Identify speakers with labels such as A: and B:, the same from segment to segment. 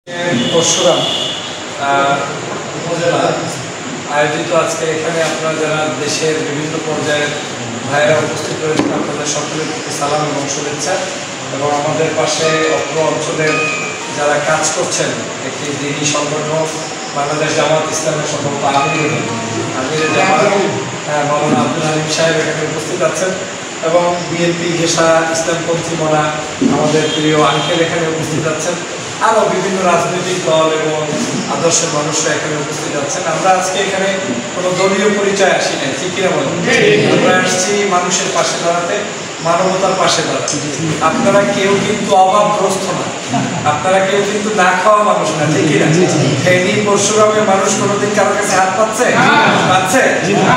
A: পরশুরাম উপজেলা আয়োজিত আজকে এখানে আপনারা যারা দেশের বিভিন্ন পর্যায়ের ভাইয়েরা উপস্থিত রয়েছেন, আপনাদের সকলের প্রতি সালাম এবং শুভেচ্ছা। এবং আমাদের পাশে অত্র অঞ্চলের যারা কাজ করছেন, একটি দিনী সংগঠন বাংলাদেশ জামাত ইসলামের সম্ভবত আমির জামাত মাওলানা আব্দুল হালিম সাহেব এখানে উপস্থিত আছেন, এবং বিএনপি ঘেষা ইসলামপন্থী মনা আমাদের প্রিয় আঙ্কেল এখানে উপস্থিত আছেন। আরও বিভিন্ন রাজনৈতিক দল এবং আদর্শের মানুষরা এখানে উপস্থিত আছেন। আমরা আজকে এখানে কোনো দলীয় পরিচয় আসি নাই, ঠিক কিনা বলেন? আমরা আসছি মানুষের পাশে দাঁড়াতে, মানবতার পাশে দাঁড়াতে। আপনারা কেউ কিন্তু অভাবগ্রস্ত না, আপনারা কেউ কিন্তু না খাওয়া মানুষ না, ঠিক কিনা? ফেনী পরশুরামের মানুষ কোনোদিন কারোর কাছে হাত পাচ্ছে? পাচ্ছে?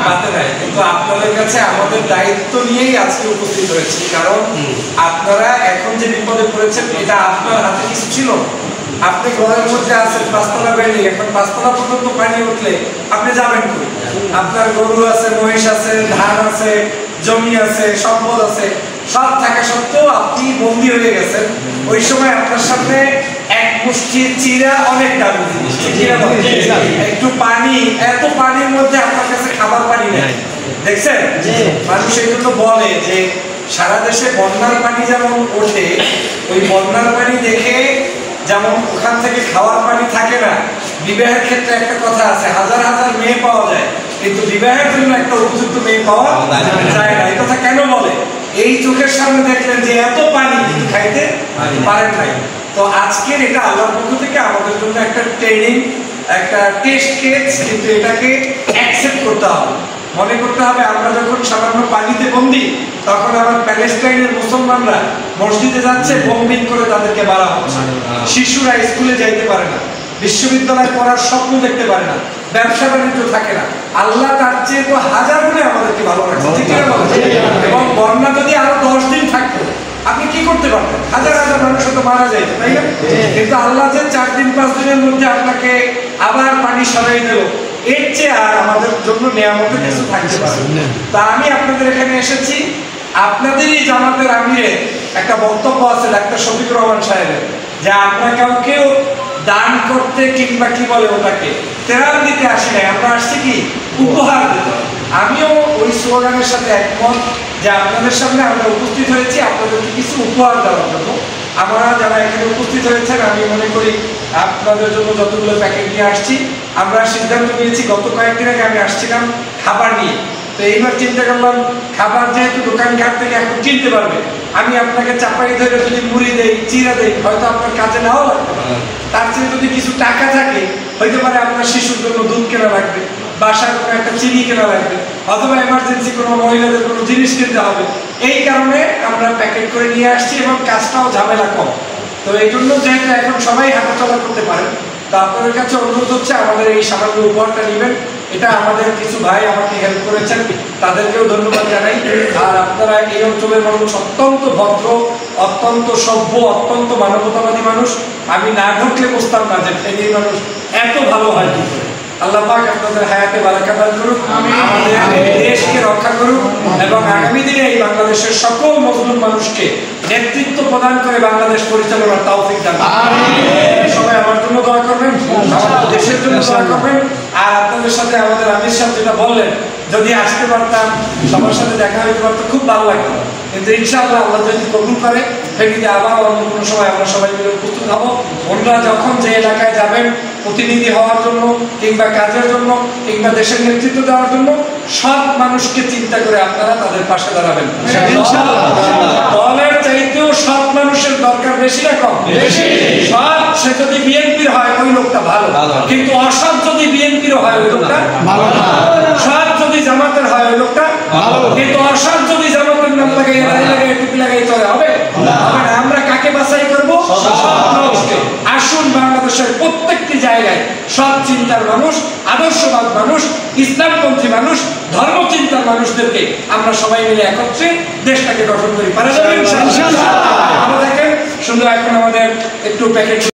A: পাতে নাই। কিন্তু আপনাদের কাছে আমাদের দায়িত্ব নিয়েই আজকে উপস্থিত হয়েছি, কারণ আপনারা এখন যে বিপদে পড়েছেন এটা আপনার হাতে কিছু ছিল। আপনি ঘরের মধ্যে আছেন, পাঁচতলা বিল্ডিং, এখন পাঁচতলা পর্যন্ত পানি উঠলে আপনি যাবেন কই? আপনার গরু আছে, মহিষ আছে, ধান আছে, জমি আছে, সম্পদ আছে, সব থাকা সত্ত্বেও আপনি বন্দী হয়ে গেছেন। ওই সময় আপনার সামনে এক মুষ্টি চিরা অনেক দামি জিনিস, একটু পানি, এত পানির মধ্যে আপনার কাছে খাবার পানি নেই। দেখছেন, মানুষ এই জন্য বলে যে সারা দেশে বন্যার পানি যেমন ওঠে, ওই বন্যার পানি দেখে যেমন ওখান থেকে খাওয়ার পানি থাকে না, বিবাহের ক্ষেত্রে একটা কথা আছে, হাজার হাজার মেয়ে পাওয়া যায় কিন্তু বিবাহের জন্য একটা উপযুক্ত মেয়ে পাওয়া যায় না। এই কথা কেন বলে? এই চোখের সামনে দেখলেন যে এত পানি কিন্তু খাইতে পারেন নাই। তো আজকের এটা আল্লাহর পক্ষ থেকে আমাদের জন্য একটা ট্রেনিং, একটা টেস্ট কেস, কিন্তু এটাকে অ্যাকসেপ্ট করতে হবে। মনে করতে হবে আমরা যখন সামান্য পানিতে বন্দী, তখন আমার প্যালেস্টাইনের মুসলমানরা মসজিদে যাচ্ছে, বোম্বিং করে তাদেরকে মারা হচ্ছে। শিশুরা স্কুলে যাইতে পারে না, বিশ্ববিদ্যালয়ে পড়ার স্বপ্ন দেখতে পারে না, ব্যবসা বাণিজ্য থাকে না। আল্লাহ তার চেয়ে তো হাজার গুণে আমাদেরকে ভালো রাখছে, ঠিক না? এবং বন্যা যদি আরো 10 দিন থাকতো, আপনি কি করতে পারতেন? হাজার হাজার মানুষ তো মারা যায়, তাই না? কিন্তু আল্লাহ যে 4 দিন 5 দিনের মধ্যে আপনাকে আবার পানি সরাই দিল, এর চেয়ে আর আমাদের জন্য নিয়ামতের কিছু থাকতে পারে। তা আমি আপনাদের এখানে এসেছি, আপনাদেরই জামাতের আমিরের একটা বক্তব্য আছে ডাক্তার শফিকুর রহমান সাহেবের, যে আমরা কাউকেও দান করতে কিংবা কি বলে ওটাকে তেরাল দিতে আসি নাই, আমরা আসছি কি উপহার দিতে। আমিও ওই স্লোগানের সাথে একমত যে আপনাদের সামনে আমরা উপস্থিত হয়েছি আপনাদেরকে কিছু উপহার দেওয়ার জন্য। আমরা যারা এখানে উপস্থিত হয়েছেন, আমি মনে করি আপনাদের জন্য যতগুলো প্যাকেট নিয়ে আসছি, আমরা সিদ্ধান্ত নিয়েছি, গত কয়েকদিন আগে আমি আসছিলাম খাবার নিয়ে, তো এইবার চিন্তা করলাম খাবার যেহেতু দোকানঘাট থেকে এখন কিনতে পারবে, আমি আপনাকে চাপাই ধরে যদি মুড়ি দেই, চিরা দেই, হয়তো আপনার কাজে নাও লাগতে পারে। তার চেয়ে যদি কিছু টাকা থাকে, হইতে পারে আপনার শিশুর জন্য দুধ কেনা লাগবে, বাসার কোনো একটা চিনি কেনা লাগবে, অথবা এমার্জেন্সি কোনো মহিলাদের কোনো জিনিস কিনতে হবে। এই কারণে আমরা প্যাকেট করে নিয়ে আসছি এবং কাজটাও ঝামেলা কম। তো এই জন্য যেহেতু এখন সবাই হাঁটাচলা করতে পারেন, তো আপনাদের কাছে অনুরোধ হচ্ছে আমাদের এই সামান্য উপহারটা নেবেন। এটা আমাদের কিছু ভাই আমাকে হেল্প করেছেন, তাদেরকেও ধন্যবাদ জানাই। আর আপনারা এই অঞ্চলের মানুষ অত্যন্ত ভদ্র, অত্যন্ত সভ্য, অত্যন্ত মানবতাবাদী মানুষ। আমি না ঘটলে বুঝতাম না যে ফেনীর মানুষ এত ভালো হয় কি করে। আল্লাহ পাক আপনাদের হায়াতে বারাকা দান করুক, আমাদের দেশকে রক্ষা করুক, এবং আগামী দিনে এই বাংলাদেশের সকল মজলুম মানুষকে নেতৃত্ব প্রদান করে বাংলাদেশ পরিচালনার তৌফিক দান করুন। সবাই আমার জন্য দোয়া করবেন, আমাদের দেশের জন্য দোয়া করবেন। আর আপনাদের সাথে আমাদের আমির সাহেব যেটা বললেন, যদি আসতে পারতাম, সবার সাথে দেখা হইতে পারতো, খুব ভালো লাগতো। কিন্তু ইনশাআল্লাহ আল্লাহ যদি কবুল করে, ফেনীতে আবার অন্য কোনো সময় আমরা সবাই মিলে উপস্থিত হব। ওনারা যখন যে এলাকায় যাবেন প্রতিনিধি হওয়ার জন্য কিংবা কাজের জন্য কিংবা দেশের নেতৃত্ব দেওয়ার জন্য, সব মানুষকে চিন্তা করে আপনারা তাদের পাশে দাঁড়াবেন। দলের চাইতেও সব মানুষের দরকার বেশি না কম? সৎ সে যদি বিএনপির হয় ওই লোকটা ভালো, কিন্তু অসৎ যদি বিএনপির হয় ওই লোকটা ভালো। সৎ যদি জামাতের হয় ওই লোকটা ভালো, কিন্তু অসৎ যদি জামাতের নাম লাগাই, দাড়ি লাগাই, টুপি লাগাই চলে হবে না। আমরা কাকে বাছাই করবো? সৎ মানুষকে। আসুন বাংলাদেশের প্রত্যেকটি জায়গায় সৎ চিন্তার মানুষ, আদর্শবাদ মানুষ, ইসলামপন্থী মানুষ, ধর্মচিন্তার মানুষদেরকে আমরা সবাই মিলে একত্রে দেশটাকে গঠন করি। পারা যাবে ইনশাআল্লাহ। দেখেন সুন্দর, এখন আমাদের একটু প্যাকেট